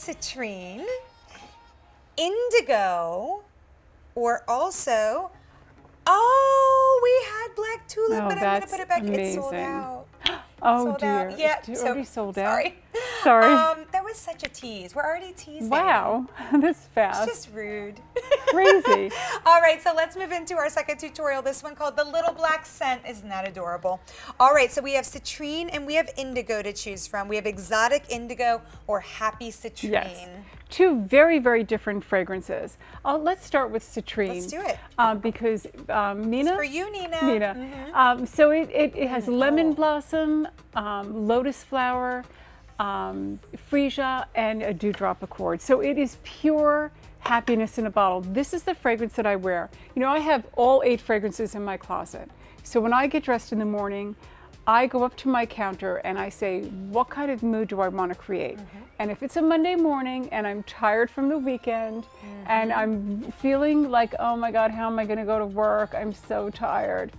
citrine, indigo, or also, oh, we had black tulip, Oh, but I'm going to that's put it back. It's sold amazing. out. Oh Sold dear, out. Yeah, it's so already sold out. sorry. Sorry. That was such a tease. We're already teasing. Wow, that's It's fast. just rude. Crazy. All right, so let's move into our second tutorial. This one called The Little Black Scent. Isn't that adorable? All right, so we have citrine and we have indigo to choose from. We have exotic indigo or happy citrine. Yes. Two very, very different fragrances. Let's start with citrine. Let's do it. Because Nina? For you, Nina. Nina. So it has lemon blossom, lotus flower, freesia, and a dewdrop accord. So it is pure happiness in a bottle. This is the fragrance that I wear. You know, I have all 8 fragrances in my closet. So when I get dressed in the morning, I go up to my counter and I say, what kind of mood do I want to create? And if it's a Monday morning and I'm tired from the weekend and I'm feeling like, oh my God, how am I going to go to work? I'm so tired.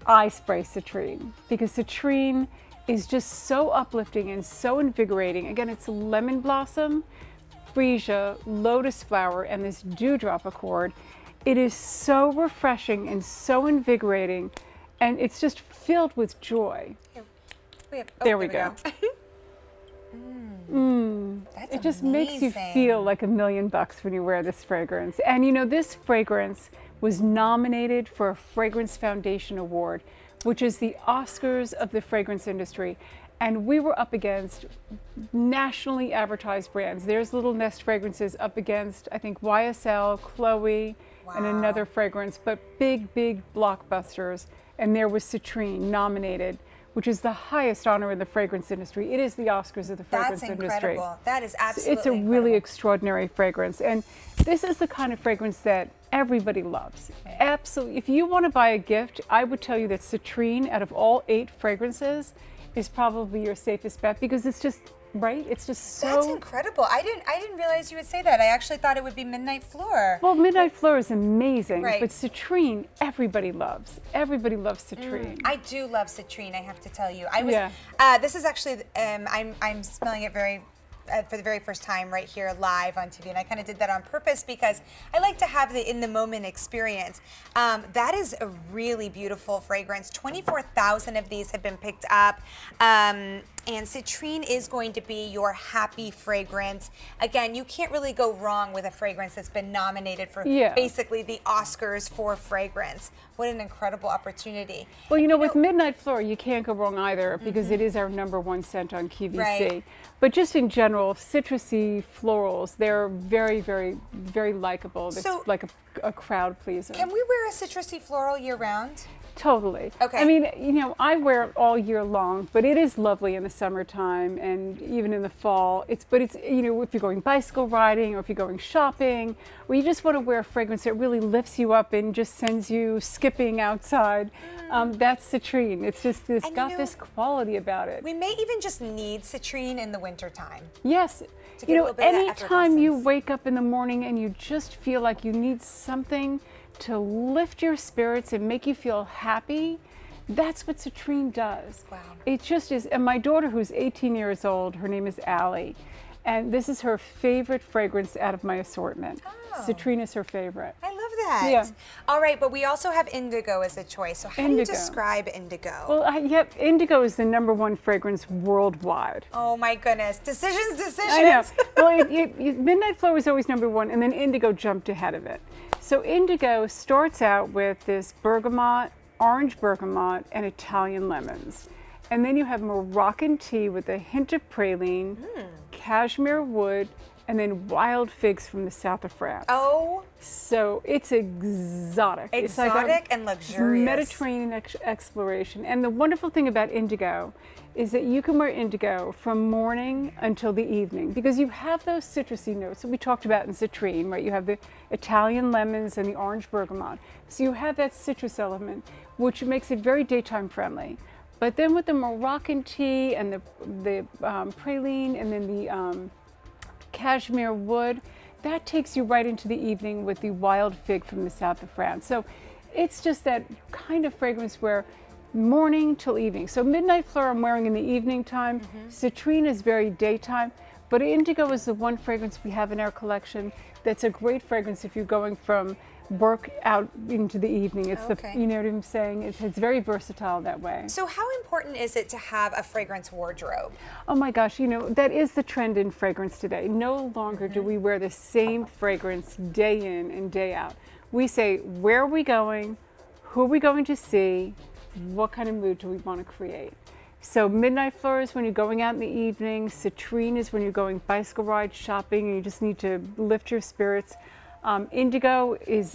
I spray citrine because citrine is just so uplifting and so invigorating. Again, it's lemon blossom, freesia, lotus flower, and this dewdrop accord. It is so refreshing and so invigorating, and it's just filled with joy. There we go. That's It just amazing. makes you feel like $1 million when you wear this fragrance. And you know, this fragrance was nominated for a Fragrance Foundation Award, which is the Oscars of the fragrance industry. And we were up against nationally advertised brands. There's Little Nest Fragrances up against, I think, YSL, Chloe, and another fragrance, but big, big blockbusters. And there was citrine nominated, which is the highest honor in the fragrance industry. It is the Oscars of the fragrance industry. That's incredible. That is absolutely It's a really extraordinary fragrance. And this is the kind of fragrance that everybody loves. Absolutely. If you want to buy a gift, I would tell you that citrine, out of all 8 fragrances, is probably your safest bet because it's just, right? It's just so... That's incredible. I didn't realize you would say that. I actually thought it would be Midnight Floor. Well, Midnight Floor is amazing, Right. but citrine, everybody loves. Everybody loves citrine. I do love citrine, I have to tell you. I was. Yeah. This is actually. I'm smelling it for the very first time right here live on TV, and I kind of did that on purpose because I like to have the in the moment experience. That is a really beautiful fragrance. 24,000 of these have been picked up. And citrine is going to be your happy fragrance. Again, you can't really go wrong with a fragrance that's been nominated for basically the Oscars for fragrance. What an incredible opportunity. Well, you know, with Midnight Floor, you can't go wrong either because it is our #1 scent on QVC. Right. But just in general, citrusy florals, they're very, very, very likable. It's So- like a crowd pleaser. Can we wear a citrusy floral year round? Totally. Okay. I mean, you know, I wear it all year long, but it is lovely in the summertime and even in the fall. But it's, you know, if you're going bicycle riding or if you're going shopping, or you just want to wear a fragrance that really lifts you up and just sends you skipping outside, that's citrine. It's just this, And got this quality about it. We may even just need citrine in the wintertime. Yes. To You get a know, little bit of that anytime you effervescence. wake up in the morning and you just feel like you need something to lift your spirits and make you feel happy, that's what citrine does. Wow. It just is. And my daughter, who's 18 years old, her name is Allie, and this is her favorite fragrance out of my assortment. Oh. Citrine is her favorite. I love that. Yeah. All right, but we also have indigo as a choice. So how do you Indigo. describe indigo? Well, yep, indigo is the #1 fragrance worldwide. Oh my goodness. Decisions. I know. Well, Midnight Floor was always #1, and then indigo jumped ahead of it. So indigo starts out with this bergamot, orange bergamot, and Italian lemons. And then you have Moroccan tea with a hint of praline, cashmere wood, and then wild figs from the south of France. Oh, So it's exotic. It's like exotic a and luxurious. Mediterranean exploration. And the wonderful thing about indigo is that you can wear indigo from morning until the evening because you have those citrusy notes that we talked about in citrine, right? You have the Italian lemons and the orange bergamot. So you have that citrus element, which makes it very daytime friendly. But then with the Moroccan tea and the praline and then the cashmere wood, that takes you right into the evening with the wild fig from the south of France. So it's just that kind of fragrance where morning till evening. So Midnight Floor I'm wearing in the evening time. Citrine is very daytime, But indigo is the one fragrance we have in our collection that's a great fragrance if you're going from work out into the evening. It's Okay. you know what I'm saying? It's very versatile that way. So how important is it to have a fragrance wardrobe? Oh my gosh, that is the trend in fragrance today. No longer do we wear the same fragrance day in and day out. We say, where are we going? Who are we going to see? What kind of mood do we want to create? So midnight flower is when you're going out in the evening. Citrine is when you're going bicycle ride shopping and you just need to lift your spirits. Indigo is,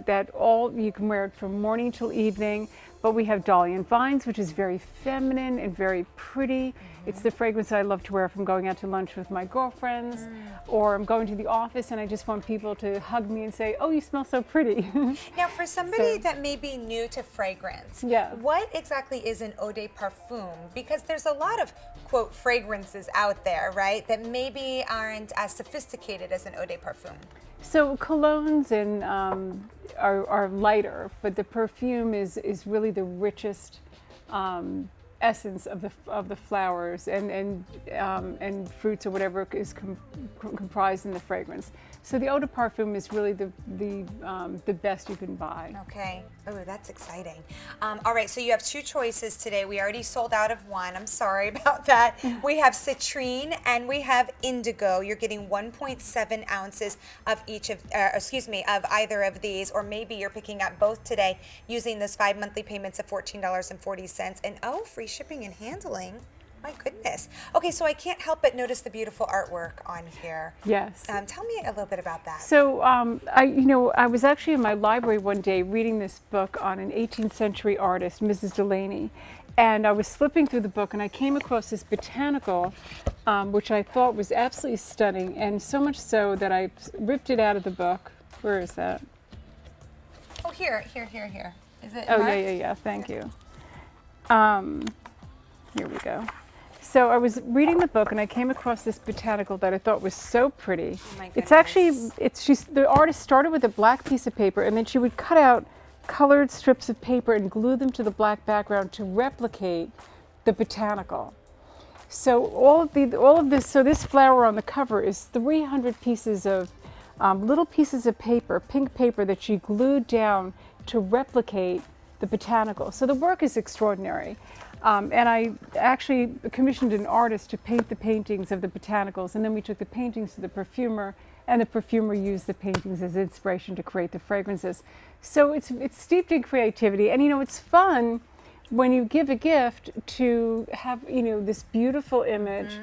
that all you can wear it from morning till evening. But we have Dahlia and Vines, which is very feminine and very pretty. It's the fragrance I love to wear if I'm going out to lunch with my girlfriends, or I'm going to the office and I just want people to hug me and say, "Oh, you smell so pretty." Now, for somebody that may be new to fragrance, Yeah. what exactly is an Eau de Parfum? Because there's a lot of, quote, fragrances out there, right, that maybe aren't as sophisticated as an Eau de Parfum. So colognes and are lighter, but the perfume is really the richest essence of the flowers and fruits or whatever is comprised in the fragrance. So the Eau de Parfum is really the best you can buy. Okay. Oh, that's exciting. All right, so you have two choices today. We already sold out of one. I'm sorry about that. We have citrine and we have indigo. You're getting 1.7 ounces of each of, of either of these, or maybe you're picking up both today using those 5 monthly payments of $14.40. And oh, free shipping and handling. My goodness. Okay, so I can't help but notice the beautiful artwork on here. Yes. Tell me a little bit about that. So I was actually in my library one day reading this book on an 18th century artist, Mrs. Delaney, and I was flipping through the book and I came across this botanical, which I thought was absolutely stunning, and so much so that I ripped it out of the book. Where is that? Oh, here. Is it? Oh, marked? yeah. Thank you. Here we go. So I was reading the book and I came across this botanical that I thought was so pretty. Oh my It's actually, goodness. the artist started with a black piece of paper and then she would cut out colored strips of paper and glue them to the black background to replicate the botanical. So all of this, so this flower on the cover is 300 pieces of little pieces of paper, pink paper that she glued down to replicate the botanical. So the work is extraordinary. And I actually commissioned an artist to paint the paintings of the botanicals, and then we took the paintings to the perfumer, and the perfumer used the paintings as inspiration to create the fragrances. So it's steeped in creativity, and it's fun when you give a gift to have this beautiful image,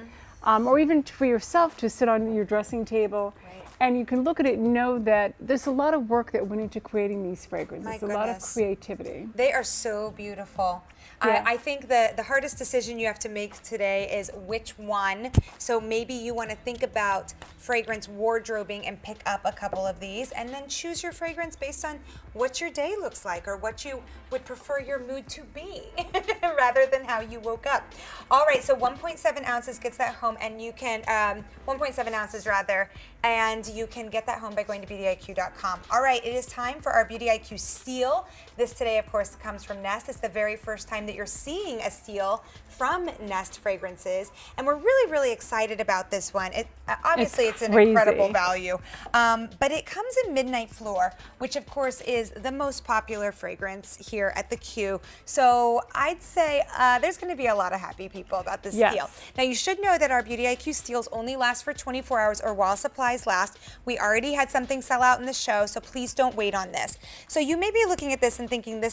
or even for yourself to sit on your dressing table. Right. And you can look at it and know that there's a lot of work that went into creating these fragrances. My A lot of goodness. creativity. They are so beautiful. Yeah. I think the hardest decision you have to make today is which one. So maybe you want to think about fragrance wardrobing and pick up a couple of these, and then choose your fragrance based on what your day looks like or what you would prefer your mood to be rather than how you woke up. All right, so 1.7 ounces gets that home, and you can 1.7 ounces rather, and you can get that home by going to beautyiq.com. All right, it is time for our Beauty IQ Steal. This today, of course, comes from Nest. It's the very first time that you're seeing a steal from Nest Fragrances, and we're really, really excited about this one. Obviously, it's an crazy. incredible value, but it comes in Midnight Floor, which of course is the most popular fragrance here at the Q. So I'd say there's going to be a lot of happy people about this Yes. steal. Now, you should know that our Beauty IQ steals only last for 24 hours or while supplies last. We already had something sell out in the show, so please don't wait on this. So you may be looking at this and thinking this